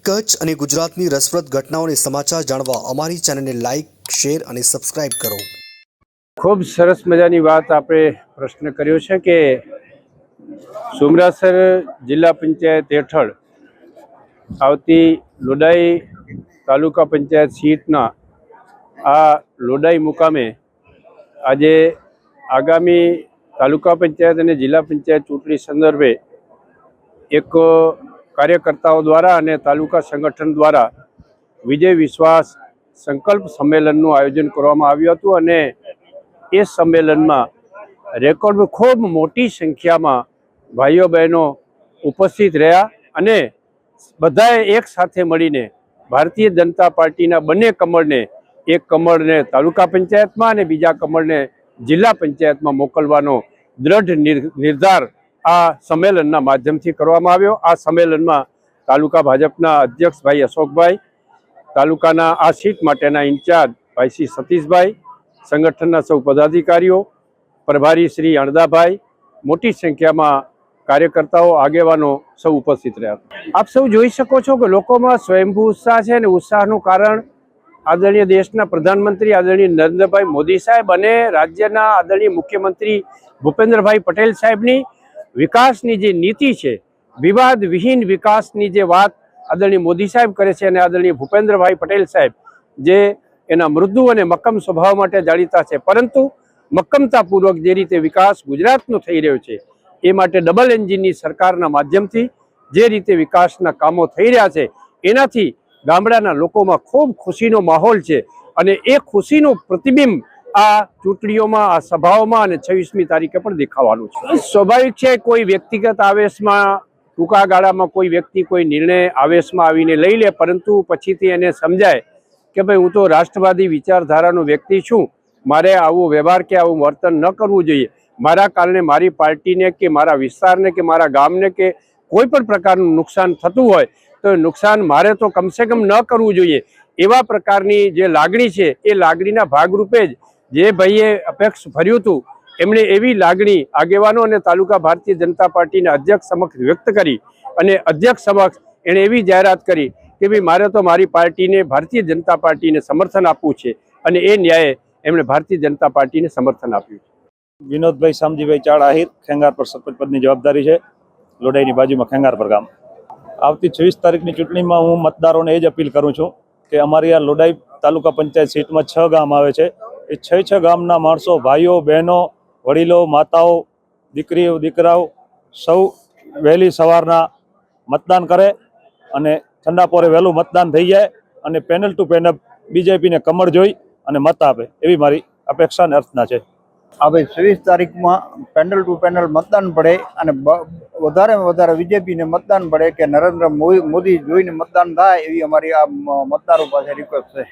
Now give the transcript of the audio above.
કચ્છ અને ગુજરાતની રસપ્રદ ઘટનાઓને સમાચાર જાણવા અમારી ચેનલને લાઇક, શેર અને સબસ્ક્રાઇબ કરો। ખૂબ સરસ મજાની વાત આપણે પ્રશ્ન કર્યો છે કે સુમરાસર જિલ્લા પંચાયત હેઠળ આવતી લોડાઈ તાલુકા પંચાયત સીટના આ લોડાઈ મુકામે આજે આગામી તાલુકા પંચાયત અને જિલ્લા પંચાયત ચૂંટણી સંદર્ભે એક કાર્યકર્તાઓ દ્વારા અને તાલુકા સંગઠન દ્વારા વિજય વિશ્વાસ સંકલ્પ સંમેલનનું આયોજન કરવામાં આવ્યું હતું અને એ સંમેલનમાં રેકોર્ડ ખૂબ મોટી સંખ્યામાં ભાઈઓ બહેનો ઉપસ્થિત રહ્યા અને બધાએ એક સાથે મળીને ભારતીય જનતા પાર્ટીના બંને કમળને, એક કમળને તાલુકા પંચાયતમાં અને બીજા કમળને જિલ્લા પંચાયતમાં મોકલવાનો દ્રઢ નિર્ધાર આ સંમેલનના માધ્યમથી કરવામાં આવ્યો। આ સંમેલનમાં તાલુકા ભાજપના અધ્યક્ષ ભાઈ અશોકભાઈ, તાલુકાના આ સીટ માટેના ઇન્ચાર્જ ભાઈ શ્રી સતીશભાઈ, સંગઠનના સૌ પદાધિકારીઓ, પ્રભારી શ્રી અણદાભાઈ, મોટી સંખ્યામાં કાર્યકર્તાઓ, આગેવાનો સૌ ઉપસ્થિત રહ્યા। આપ સૌ જોઈ શકો છો કે લોકોમાં સ્વયંભૂ ઉત્સાહ છે અને ઉત્સાહનું કારણ આદરણીય દેશના પ્રધાનમંત્રી આદરણીય નરેન્દ્રભાઈ મોદી સાહેબ અને રાજ્યના આદરણીય મુખ્યમંત્રી ભૂપેન્દ્રભાઈ પટેલ સાહેબની વિકાસની જે નીતિ છે, વિવાદ વિહીન વિકાસની જે વાત આદરણીય મોદી સાહેબ કરે છે અને આદરણીય ભૂપેન્દ્રભાઈ પટેલ સાહેબ જે એના મૃદુ અને મક્કમ સ્વભાવ માટે જાણીતા છે, પરંતુ મક્કમતાપૂર્વક જે રીતે વિકાસ ગુજરાતનો થઈ રહ્યો છે એ માટે ડબલ એન્જિનની સરકારના માધ્યમથી જે રીતે વિકાસના કામો થઈ રહ્યા છે એનાથી ગામડાના લોકોમાં ખૂબ ખુશીનો માહોલ છે અને એ ખુશીનું પ્રતિબિંબ આ ચૂંટણીઓમાં, આ સભાઓમાં અને 26મી તારીખે પણ દેખાવાનું છે। સ્વાભાવિક છે, કોઈ વ્યક્તિગત આવેશમાં ટૂંકા ગાળામાં કોઈ વ્યક્તિ કોઈ નિર્ણય આવેશમાં આવીને લઈ લે, પરંતુ પછીથી એને સમજાય કે ભાઈ હું તો રાષ્ટ્રવાદી વિચારધારાનો વ્યક્તિ છું, મારે આવો વ્યવહાર કે આવું વર્તન ન કરવું જોઈએ, મારા કારણે મારી પાર્ટીને કે મારા વિસ્તારને કે મારા ગામને કે કોઈ પણ પ્રકારનું નુકસાન થતું હોય તો નુકસાન મારે તો કમસે કમ ન કરવું જોઈએ, એવા પ્રકારની જે લાગણી છે એ લાગણીના ભાગરૂપે જ જે ભાઈએ અપેક્ષ ભર્યું હતું એમણે એવી લાગણી આગેવાનો અને તાલુકા ભારતીય જનતા પાર્ટીના અધ્યક્ષ સમક્ષ વ્યક્ત કરી અને અધ્યક્ષ સમક્ષ એણે એવી જાહેરાત કરી કે ભાઈ મારે તો મારી પાર્ટીને, ભારતીય જનતા પાર્ટીને સમર્થન આપવું છે અને એ ન્યાયે એમણે ભારતીય જનતા પાર્ટીને સમર્થન આપ્યું છે। વિનોદભાઈ શામજીભાઈ ચાળ આહિર, ખેંગારપર સરપંચ પદની જવાબદારી છે, લોડાઈની બાજુમાં ખેંગારપર ગામ। આવતી 26 તારીખની ચૂંટણીમાં હું મતદારોને એ જ અપીલ કરું છું કે અમારી આ લોડાઈ તાલુકા પંચાયત સીટમાં 6 ગામ આવે છે, એ 6 ગામના માણસો, ભાઈઓ બહેનો, વડીલો, માતાઓ, દીકરીઓ, દીકરાઓ સૌ વહેલી સવારના મતદાન કરે અને ઠંડા પોરે વહેલું મતદાન થઈ જાય અને પેનલ ટુ પેનલ બીજેપીને કમળ જોઈ અને મત આપે એવી મારી અપેક્ષા અને અર્થના છે। હવે 26 તારીખમાં પેનલ ટુ પેનલ મતદાન પડે અને વધારેમાં વધારે બીજેપીને મતદાન પડે કે નરેન્દ્ર મોદી જોઈને મતદાન થાય એવી અમારી આ મતદારો પાસે રિક્વેસ્ટ છે।